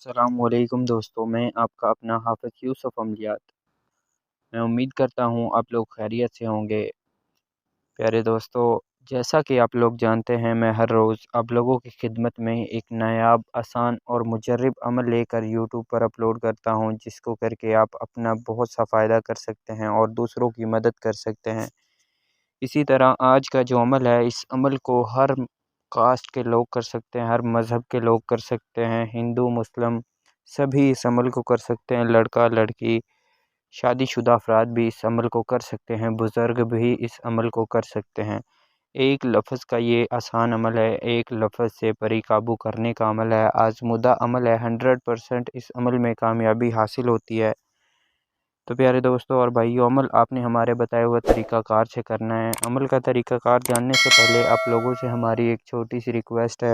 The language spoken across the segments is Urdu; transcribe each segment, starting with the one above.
السلام علیکم دوستوں، میں آپ کا اپنا حافظ یوسف عملیات۔ میں امید کرتا ہوں آپ لوگ خیریت سے ہوں گے۔ پیارے دوستو، جیسا کہ آپ لوگ جانتے ہیں، میں ہر روز آپ لوگوں کی خدمت میں ایک نایاب، آسان اور مجرب عمل لے کر یوٹیوب پر اپلوڈ کرتا ہوں، جس کو کر کے آپ اپنا بہت سا فائدہ کر سکتے ہیں اور دوسروں کی مدد کر سکتے ہیں۔ اسی طرح آج کا جو عمل ہے، اس عمل کو ہر کاسٹ کے لوگ کر سکتے ہیں، ہر مذہب کے لوگ کر سکتے ہیں، ہندو مسلم سبھی اس عمل کو کر سکتے ہیں، لڑکا لڑکی شادی شدہ افراد بھی اس عمل کو کر سکتے ہیں، بزرگ بھی اس عمل کو کر سکتے ہیں۔ ایک لفظ کا یہ آسان عمل ہے، ایک لفظ سے پری قابو کرنے کا عمل ہے، آزمودہ عمل ہے، 100% اس عمل میں کامیابی حاصل ہوتی ہے۔ تو پیارے دوستوں اور بھائیو، عمل آپ نے ہمارے بتائے ہوئے طریقہ کار سے کرنا ہے۔ عمل کا طریقہ کار جاننے سے پہلے آپ لوگوں سے ہماری ایک چھوٹی سی ریکویسٹ ہے،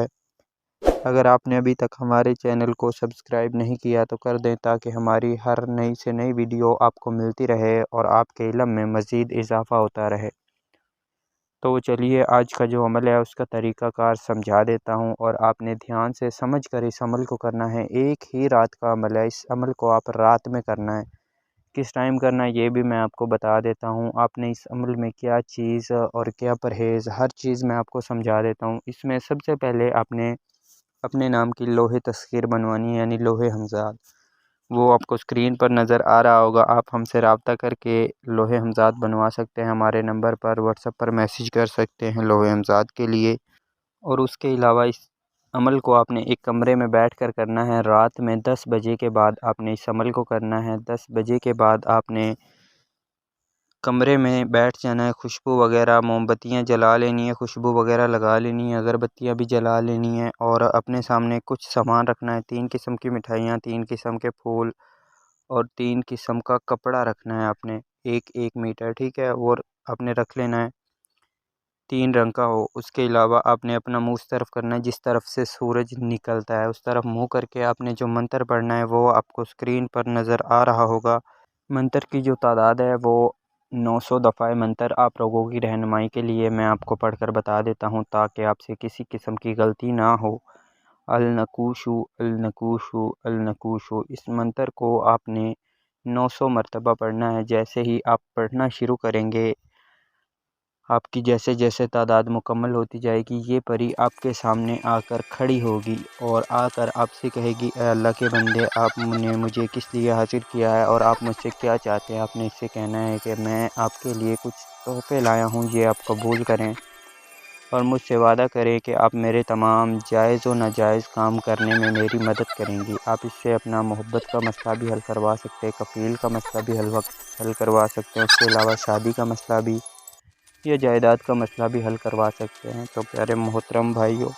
اگر آپ نے ابھی تک ہمارے چینل کو سبسکرائب نہیں کیا تو کر دیں، تاکہ ہماری ہر نئی سے نئی ویڈیو آپ کو ملتی رہے اور آپ کے علم میں مزید اضافہ ہوتا رہے۔ تو چلیے آج کا جو عمل ہے اس کا طریقہ کار سمجھا دیتا ہوں، اور آپ نے دھیان سے سمجھ کر اس عمل کو کرنا ہے۔ ایک ہی رات کا عمل ہے، اس عمل کو آپ رات میں کرنا ہے۔ کس ٹائم کرنا ہے یہ بھی میں آپ کو بتا دیتا ہوں۔ آپ نے اس عمل میں کیا چیز اور کیا پرہیز، ہر چیز میں آپ کو سمجھا دیتا ہوں۔ اس میں سب سے پہلے آپ نے اپنے نام کی لوح تصغیر بنوانی ہے، یعنی لوح ہمزاد۔ وہ آپ کو اسکرین پر نظر آ رہا ہوگا، آپ ہم سے رابطہ کر کے لوح ہمزاد بنوا سکتے ہیں، ہمارے نمبر پر واٹس ایپ پر میسیج کر سکتے ہیں لوح ہمزاد کے لیے۔ اور اس کے علاوہ اس عمل کو آپ نے ایک کمرے میں بیٹھ کر کرنا ہے، رات میں 10 بجے کے بعد آپ نے اس عمل کو کرنا ہے۔ 10 بجے کے بعد آپ نے کمرے میں بیٹھ جانا ہے، خوشبو وغیرہ موم بتیاں جلا لینی ہے، خوشبو وغیرہ لگا لینی ہے، اگربتیاں بھی جلا لینی ہے، اور اپنے سامنے کچھ سامان رکھنا ہے۔ 3 قسم کی مٹھائیاں، 3 قسم کے پھول اور 3 قسم کا کپڑا رکھنا ہے آپ نے، 1 میٹر، ٹھیک ہے، اور آپ نے رکھ لینا ہے 3 رنگ کا ہو۔ اس کے علاوہ آپ نے اپنا منہ اس طرف کرنا ہے جس طرف سے سورج نکلتا ہے، اس طرف منہ کر کے آپ نے جو منتر پڑھنا ہے وہ آپ کو اسکرین پر نظر آ رہا ہوگا۔ منتر کی جو تعداد ہے وہ 900 دفعہ منتر آپ لوگوں کی رہنمائی کے لیے میں آپ کو پڑھ کر بتا دیتا ہوں، تاکہ آپ سے کسی قسم کی غلطی نہ ہو۔ النکوشو النکوشو النکوشو، اس منتر کو آپ نے 900 مرتبہ پڑھنا ہے۔ جیسے ہی آپ پڑھنا شروع کریں گے، آپ کی جیسے جیسے تعداد مکمل ہوتی جائے گی، یہ پری آپ کے سامنے آ کر کھڑی ہوگی اور آ کر آپ سے کہے گی، اے اللہ کے بندے، آپ نے مجھے کس لیے حاضر کیا ہے اور آپ مجھ سے کیا چاہتے ہیں؟ آپ نے اس سے کہنا ہے کہ میں آپ کے لیے کچھ تحفے لایا ہوں، یہ آپ قبول کریں، اور مجھ سے وعدہ کریں کہ آپ میرے تمام جائز و ناجائز کام کرنے میں میری مدد کریں گی۔ آپ اس سے اپنا محبت کا مسئلہ بھی حل کروا سکتے ہیں، کفیل کا مسئلہ بھی حل کروا سکتے ہیں، اس کے علاوہ شادی کا مسئلہ بھی یا جائیداد کا مسئلہ بھی حل کروا سکتے ہیں۔ تو پیارے محترم بھائیوں،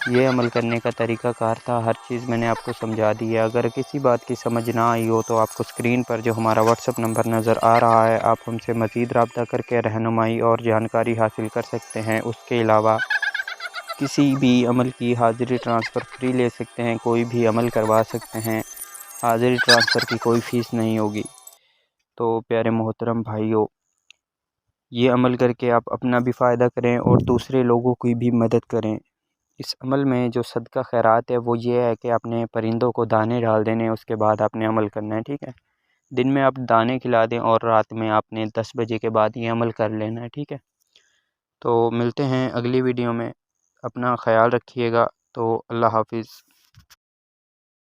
یہ عمل کرنے کا طریقہ کار تھا، ہر چیز میں نے آپ کو سمجھا دی ہے۔ اگر کسی بات کی سمجھ نہ آئی ہو تو آپ کو اسکرین پر جو ہمارا واٹس ایپ نمبر نظر آ رہا ہے، آپ ہم سے مزید رابطہ کر کے رہنمائی اور جانکاری حاصل کر سکتے ہیں۔ اس کے علاوہ کسی بھی عمل کی حاضری ٹرانسفر فری لے سکتے ہیں، کوئی بھی عمل کروا سکتے ہیں، حاضری ٹرانسفر کی کوئی فیس نہیں ہوگی۔ تو پیارے محترم بھائیوں، یہ عمل کر کے آپ اپنا بھی فائدہ کریں اور دوسرے لوگوں کی بھی مدد کریں۔ اس عمل میں جو صدقہ خیرات ہے وہ یہ ہے کہ آپ نے پرندوں کو دانے ڈال دینے، اس کے بعد آپ نے عمل کرنا ہے، ٹھیک ہے۔ دن میں آپ دانے کھلا دیں اور رات میں آپ نے 10 بجے کے بعد یہ عمل کر لینا ہے، ٹھیک ہے۔ تو ملتے ہیں اگلی ویڈیو میں، اپنا خیال رکھیے گا۔ تو اللہ حافظ۔